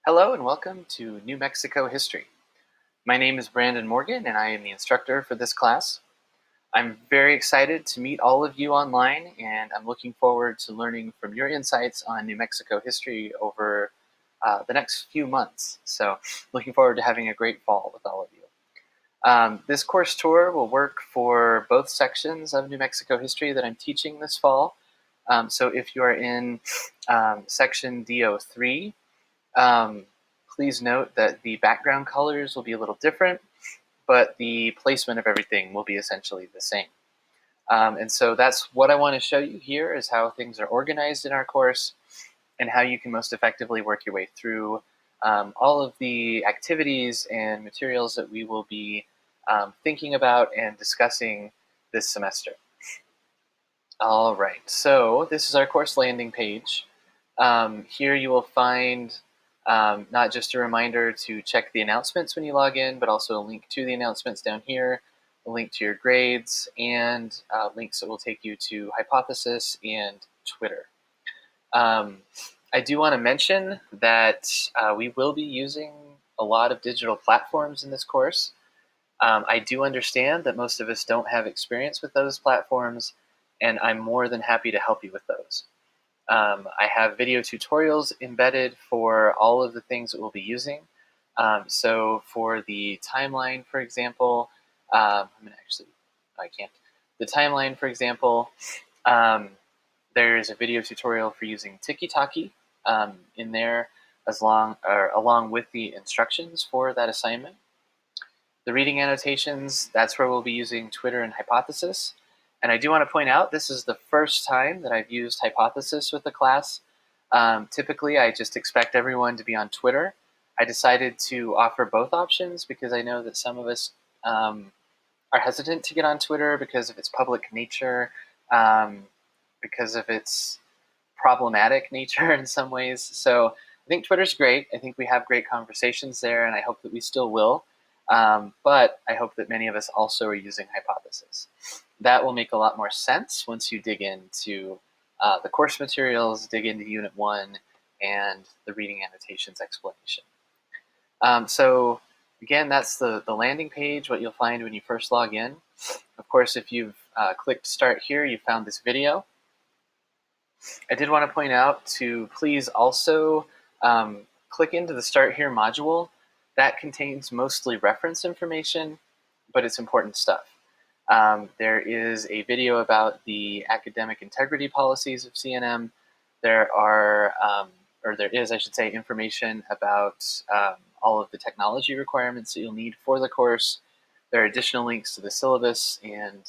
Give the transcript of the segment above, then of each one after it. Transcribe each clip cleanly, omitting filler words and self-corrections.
Hello and welcome to New Mexico History. My name is Brandon Morgan and I am the instructor for this class. I'm very excited to meet all of you online and I'm looking forward to learning from your insights on New Mexico history over the next few months. So looking forward to having a great fall with all of you. This course tour will work for both sections of New Mexico history that I'm teaching this fall. So if you are in section DO3, please note that the background colors will be a little different, but the placement of everything will be essentially the same. And so that's what I want to show you here is how things are organized in our course and how you can most effectively work your way through all of the activities and materials that we will be thinking about and discussing this semester. All right, so this is our course landing page. Here you will find not just a reminder to check the announcements when you log in, but also a link to the announcements down here, a link to your grades, and links that will take you to Hypothesis and Twitter. I do want to mention that we will be using a lot of digital platforms in this course. I do understand that most of us don't have experience with those platforms, and I'm more than happy to help you with those. I have video tutorials embedded for all of the things that we'll be using. So for the timeline, for example, I'm gonna actually, I can't. The timeline, for example, there's a video tutorial for using Tiki-Taki in there along with the instructions for that assignment. The reading annotations, that's where we'll be using Twitter and Hypothesis. And I do want to point out, this is the first time that I've used Hypothesis with a class. Typically, I just expect everyone to be on Twitter. I decided to offer both options because I know that some of us are hesitant to get on Twitter because of its public nature, because of its problematic nature in some ways. So I think Twitter's great. I think we have great conversations there, and I hope that we still will. But I hope that many of us also are using Hypothesis. That will make a lot more sense once you dig into the course materials, dig into Unit 1, and the reading annotations explanation. So again, that's the landing page, what you'll find when you first log in. Of course, if you've clicked Start here, you found this video. I did want to point out to please also click into the Start Here module. That contains mostly reference information, but it's important stuff. There is a video about the academic integrity policies of CNM. There is, I should say, information about all of the technology requirements that you'll need for the course. There are additional links to the syllabus and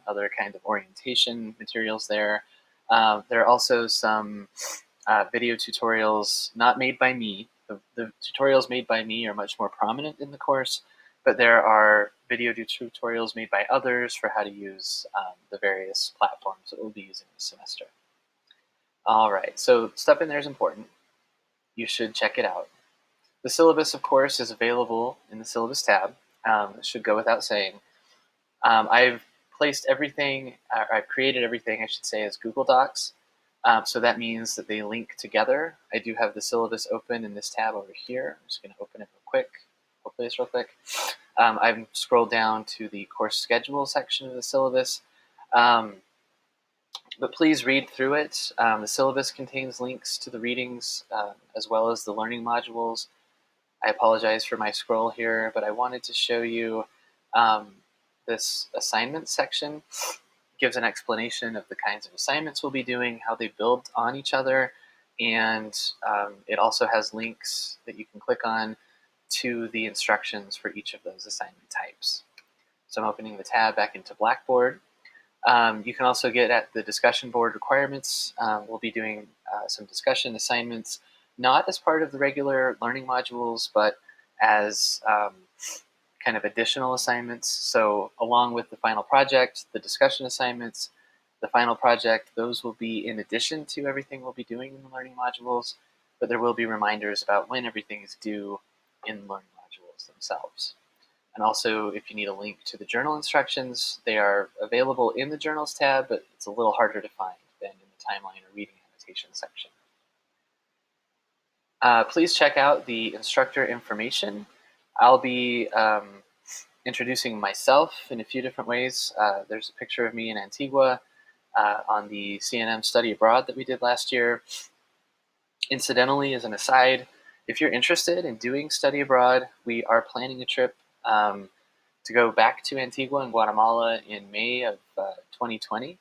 other kind of orientation materials there. There are also some video tutorials not made by me. The tutorials made by me are much more prominent in the course, but there are video tutorials made by others for how to use the various platforms that we'll be using this semester. All right, so stuff in there is important. You should check it out. The syllabus, of course, is available in the syllabus tab. It should go without saying. I've placed everything, or I've created everything, I should say, as Google Docs. So that means that they link together. I do have the syllabus open in this tab over here. I'm just going to open it real quick. Hopefully it's real quick. I've scrolled down to the course schedule section of the syllabus. But please read through it. The syllabus contains links to the readings as well as the learning modules. I apologize for my scroll here, but I wanted to show you this assignment section. Gives an explanation of the kinds of assignments we'll be doing, how they build on each other, and it also has links that you can click on to the instructions for each of those assignment types. So I'm opening the tab back into Blackboard. You can also get at the discussion board requirements. We'll be doing some discussion assignments, not as part of the regular learning modules, but as kind of additional assignments. So along with the final project, the discussion assignments, the final project, those will be in addition to everything we'll be doing in the learning modules, but there will be reminders about when everything is due in the learning modules themselves. And also, if you need a link to the journal instructions, they are available in the Journals tab, but it's a little harder to find than in the timeline or reading annotation section. Please check out the instructor information. I'll be introducing myself in a few different ways. There's a picture of me in Antigua on the CNM study abroad that we did last year. Incidentally, as an aside, if you're interested in doing study abroad, we are planning a trip to go back to Antigua and Guatemala in May of 2020.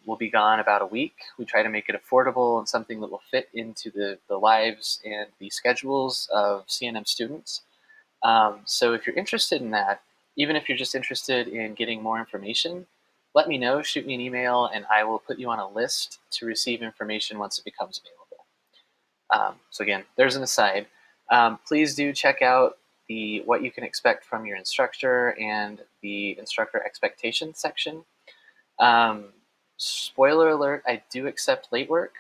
We'll be gone about a week. We try to make it affordable and something that will fit into the lives and the schedules of CNM students. So if you're interested in that, even if you're just interested in getting more information, let me know, shoot me an email, and I will put you on a list to receive information once it becomes available. So again, there's an aside. Please do check out the what you can expect from your instructor and the instructor expectations section. Spoiler alert, I do accept late work.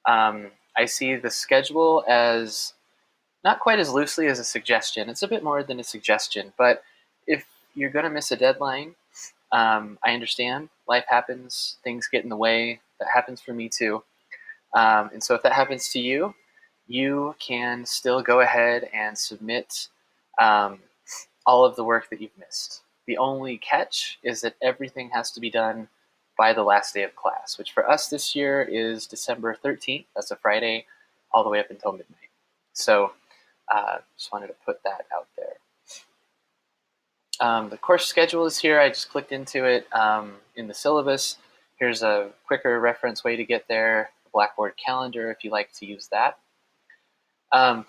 I see the schedule as not quite as loosely as a suggestion. It's a bit more than a suggestion, but if you're going to miss a deadline, I understand. Life happens. Things get in the way. That happens for me too. And so if that happens to you, you can still go ahead and submit all of the work that you've missed. The only catch is that everything has to be done by the last day of class, which for us this year is December 13th. That's a Friday, all the way up until midnight. So just wanted to put that out there. The course schedule is here. I just clicked into it in the syllabus. Here's a quicker reference way to get there, the Blackboard calendar if you like to use that.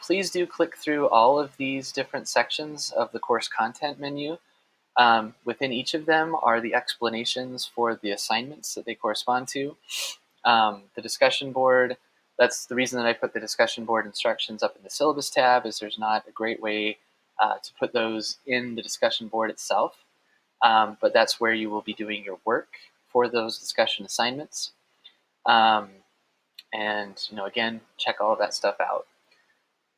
Please do click through all of these different sections of the course content menu. Within each of them are the explanations for the assignments that they correspond to. The discussion board, that's the reason that I put the discussion board instructions up in the syllabus tab, is there's not a great way to put those in the discussion board itself. But that's where you will be doing your work for those discussion assignments. And again, check all of that stuff out.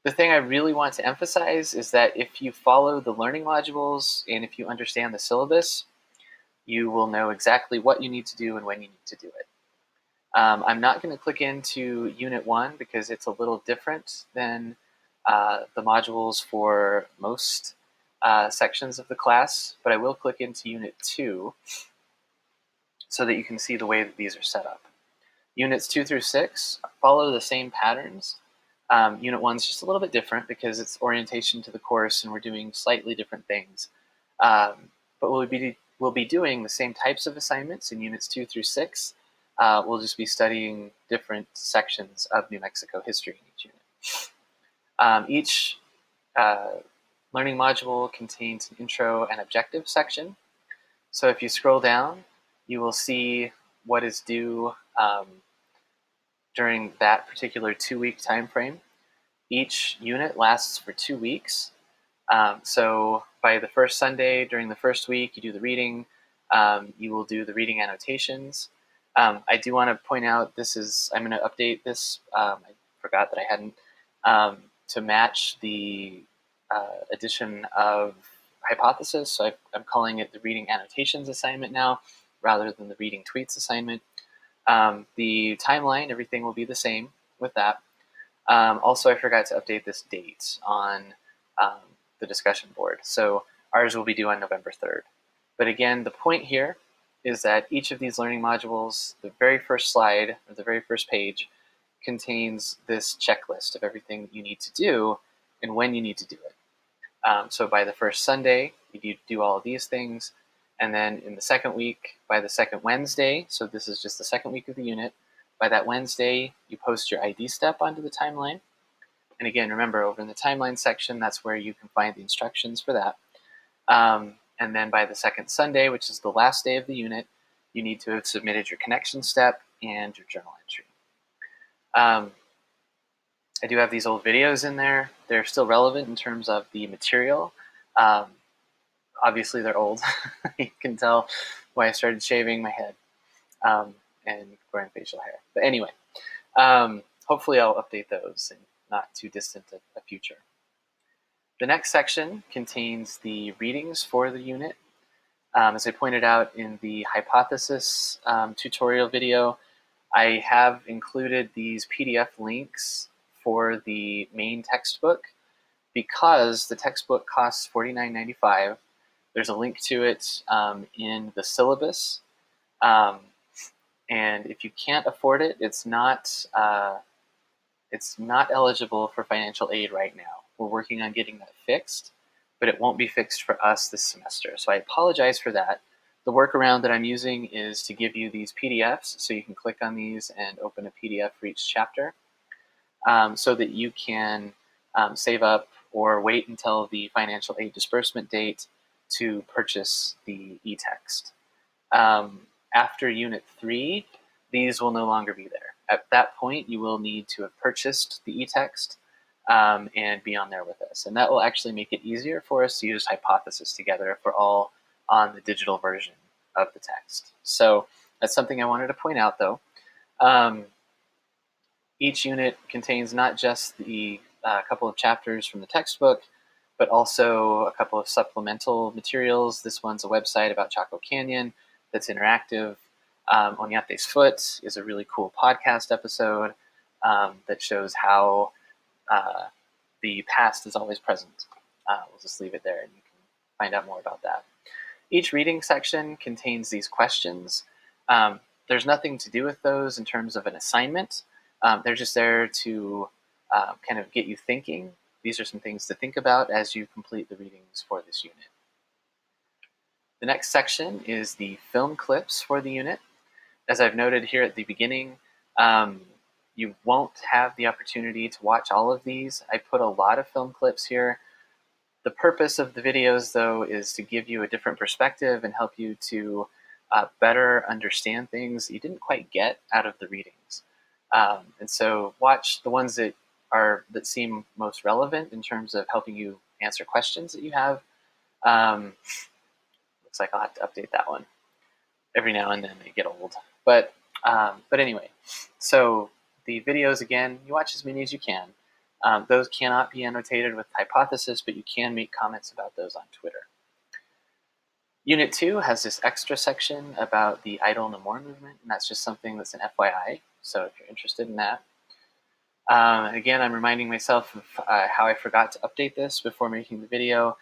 The thing I really want to emphasize is that if you follow the learning modules and if you understand the syllabus, you will know exactly what you need to do and when you need to do it. I'm not going to click into Unit 1 because it's a little different than the modules for most sections of the class, but I will click into Unit 2 so that you can see the way that these are set up. Units 2 through 6 follow the same patterns. Unit 1 is just a little bit different because it's orientation to the course and we're doing slightly different things. But we'll be doing the same types of assignments in Units 2 through 6. We'll just be studying different sections of New Mexico history in each unit. Each learning module contains an intro and objective section. So if you scroll down, you will see what is due during that particular 2-week time frame. Each unit lasts for 2 weeks. So by the first Sunday during the first week, you do the reading. You will do the reading annotations. I do want to point out I'm going to update this. I forgot that I hadn't, to match the addition of hypothesis. So I'm calling it the reading annotations assignment now rather than the reading tweets assignment. The timeline, everything will be the same with that. Also, I forgot to update this date on the discussion board. So ours will be due on November 3rd. But again, the point here is that each of these learning modules, the very first slide or the very first page, contains this checklist of everything that you need to do and when you need to do it. So by the first Sunday, you do all of these things. And then in the second week, by the second Wednesday, so this is just the second week of the unit, by that Wednesday, you post your ID step onto the timeline. And again, remember, over in the timeline section, that's where you can find the instructions for that. And then by the second Sunday, which is the last day of the unit, you need to have submitted your connection step and your journal entry. I do have these old videos in there. They're still relevant in terms of the material. Obviously, they're old. You can tell why I started shaving my head and growing facial hair. But anyway, hopefully I'll update those in not too distant a future. The next section contains the readings for the unit. As I pointed out in the hypothesis tutorial video, I have included these PDF links for the main textbook, because the textbook costs $49.95. There's a link to it in the syllabus. And if you can't afford it, it's not eligible for financial aid right now. We're working on getting that fixed, but it won't be fixed for us this semester. So I apologize for that. The workaround that I'm using is to give you these PDFs, so you can click on these and open a PDF for each chapter, so that you can save up or wait until the financial aid disbursement date to purchase the e-text. After Unit 3, these will no longer be there. At that point, you will need to have purchased the e-text and be on there with us. And that will actually make it easier for us to use Hypothesis together if we're all on the digital version of the text. So that's something I wanted to point out, though. Each unit contains not just the couple of chapters from the textbook, but also a couple of supplemental materials. This one's a website about Chaco Canyon that's interactive. Oñate's Foot is a really cool podcast episode that shows how the past is always present. We'll just leave it there and you can find out more about that. Each reading section contains these questions. There's nothing to do with those in terms of an assignment. They're just there to kind of get you thinking. These are some things to think about as you complete the readings for this unit. The next section is the film clips for the unit. As I've noted here at the beginning, you won't have the opportunity to watch all of these. I put a lot of film clips here. The purpose of the videos, though, is to give you a different perspective and help you to better understand things you didn't quite get out of the readings. And so watch the ones that seem most relevant in terms of helping you answer questions that you have. Looks like I'll have to update that one. Every now and then they get old. But anyway, so the videos, again, you watch as many as you can. Those cannot be annotated with Hypothesis, but you can make comments about those on Twitter. Unit 2 has this extra section about the Idle No More movement, and that's just something that's an FYI, so if you're interested in that. Again, I'm reminding myself of how I forgot to update this before making the video,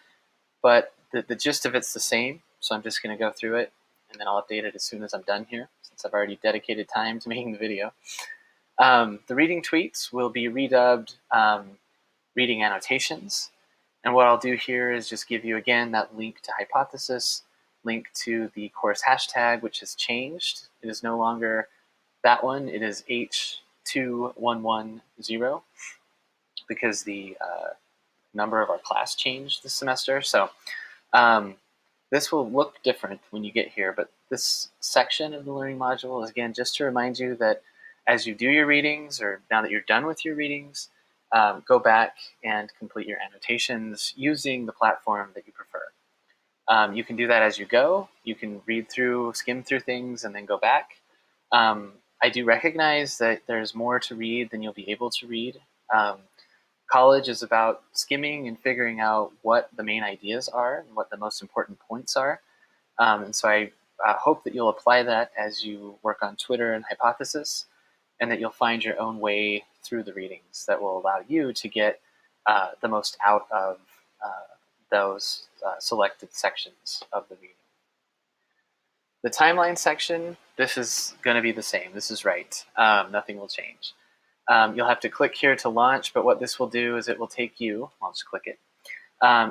but the gist of it's the same, so I'm just going to go through it, and then I'll update it as soon as I'm done here, since I've already dedicated time to making the video. The reading tweets will be redubbed reading annotations, and what I'll do here is just give you, again, that link to Hypothesis, link to the course hashtag, which has changed. It is no longer that one. It is H2110 because the number of our class changed this semester. So this will look different when you get here, but this section of the learning module is, again, just to remind you that as you do your readings, or now that you're done with your readings, go back and complete your annotations using the platform that you prefer. You can do that as you go. You can read through, skim through things, and then go back. I do recognize that there's more to read than you'll be able to read. College is about skimming and figuring out what the main ideas are and what the most important points are. And so I hope that you'll apply that as you work on Twitter and Hypothesis, and that you'll find your own way through the readings that will allow you to get the most out of those selected sections of the reading. The timeline section, this is going to be the same. This is right. Nothing will change. You'll have to click here to launch, but what this will do is it will take you, I'll just click it,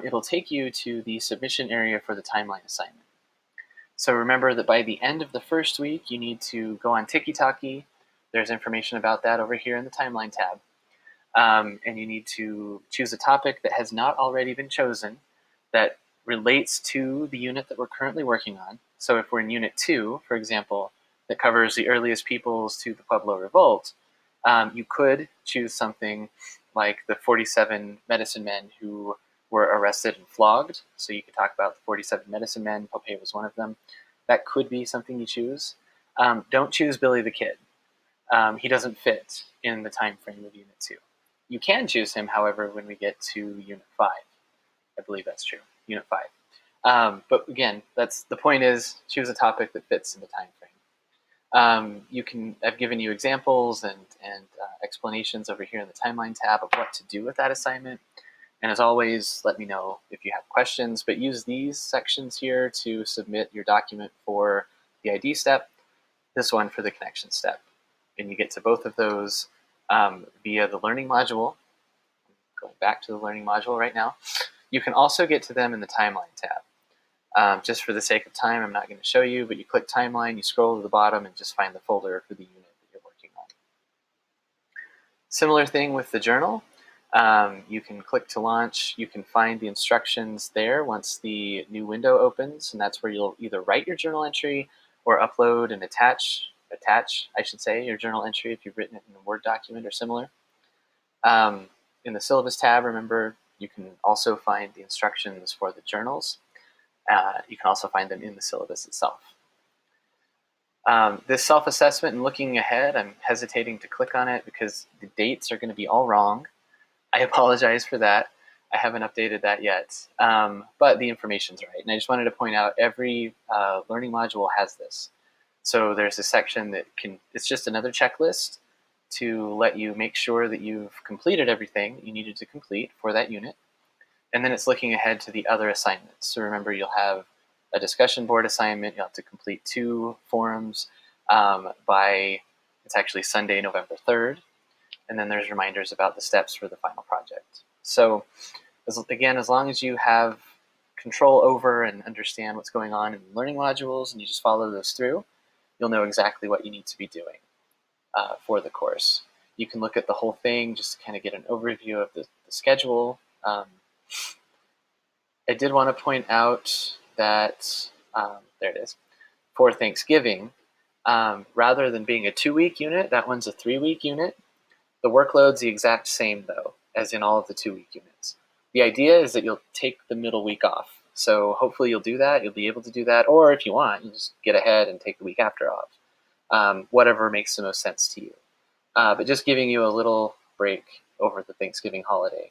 it'll take you to the submission area for the timeline assignment. So remember that by the end of the first week, you need to go on Tiki-Taki. There's information about that over here in the timeline tab. And you need to choose a topic that has not already been chosen that relates to the unit that we're currently working on. So if we're in Unit 2, for example, that covers the earliest peoples to the Pueblo Revolt, you could choose something like the 47 medicine men who were arrested and flogged. So you could talk about the 47 medicine men. Popeye was one of them. That could be something you choose. Don't choose Billy the Kid. He doesn't fit in the time frame of Unit 2. You can choose him, however, when we get to Unit 5. I believe that's true, Unit 5. But again, the point is, choose a topic that fits in the time frame. I've given you examples and and explanations over here in the timeline tab of what to do with that assignment. And as always, let me know if you have questions, but use these sections here to submit your document for the ID step, this one for the connection step. And you get to both of those via the learning module. Going back to the learning module right now. You can also get to them in the timeline tab. Just for the sake of time, I'm not going to show you, but you click timeline, you scroll to the bottom and just find the folder for the unit that you're working on. Similar thing with the journal. You can click to launch. You can find the instructions there once the new window opens, and that's where you'll either write your journal entry or upload and attach, I should say, your journal entry if you've written it in a Word document or similar. In the syllabus tab, remember, you can also find the instructions for the journals. You can also find them in the syllabus itself. This self-assessment and looking ahead, I'm hesitating to click on it because the dates are going to be all wrong. I apologize for that. I haven't updated that yet, but the information's right. And I just wanted to point out every learning module has this. So there's a section that it's just another checklist to let you make sure that you've completed everything you needed to complete for that unit. And then it's looking ahead to the other assignments. So remember, you'll have a discussion board assignment. You'll have to complete 2 forums by, it's actually Sunday, November 3rd. And then there's reminders about the steps for the final project. So again, as long as you have control over and understand what's going on in the learning modules and you just follow those through, you'll know exactly what you need to be doing for the course. You can look at the whole thing just to kind of get an overview of the schedule. I did want to point out that, there it is, for Thanksgiving, rather than being a 2-week unit, that one's a 3-week unit. The workload's the exact same, though, as in all of the 2-week units. The idea is that you'll take the middle week off. So hopefully you'll do that. You'll be able to do that. Or if you want, you just get ahead and take the week after off. Whatever makes the most sense to you. But just giving you a little break over the Thanksgiving holiday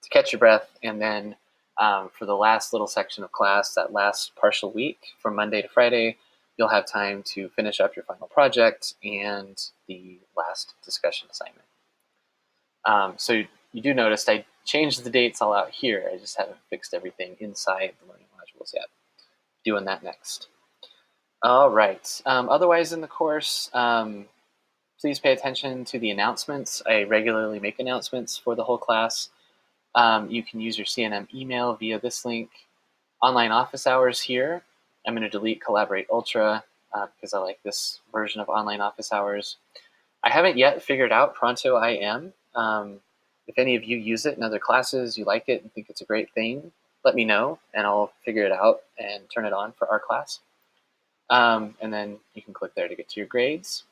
to catch your breath. And then for the last little section of class, that last partial week from Monday to Friday, you'll have time to finish up your final project and the last discussion assignment. So you do notice I changed the dates all out here. I just haven't fixed everything inside the learning modules yet. Doing that next. All right. Otherwise in the course, please pay attention to the announcements. I regularly make announcements for the whole class. You can use your CNM email via this link. Online office hours here. I'm going to delete Collaborate Ultra because I like this version of online office hours. I haven't yet figured out Pronto IM. If any of you use it in other classes, you like it and think it's a great thing, let me know and I'll figure it out and turn it on for our class. And then you can click there to get to your grades.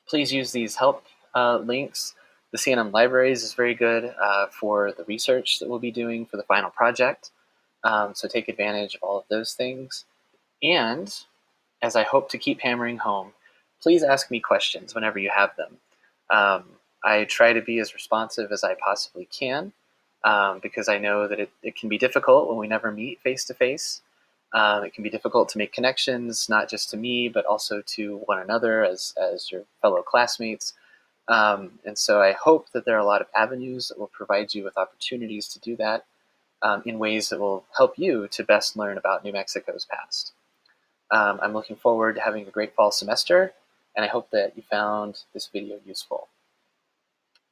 Please use these help links. The CNM Libraries is very good for the research that we'll be doing for the final project. So take advantage of all of those things. And as I hope to keep hammering home, please ask me questions whenever you have them. I try to be as responsive as I possibly can because I know that it can be difficult when we never meet face-to-face. It can be difficult to make connections, not just to me, but also to one another as your fellow classmates. And so I hope that there are a lot of avenues that will provide you with opportunities to do that in ways that will help you to best learn about New Mexico's past. I'm looking forward to having a great fall semester, and I hope that you found this video useful.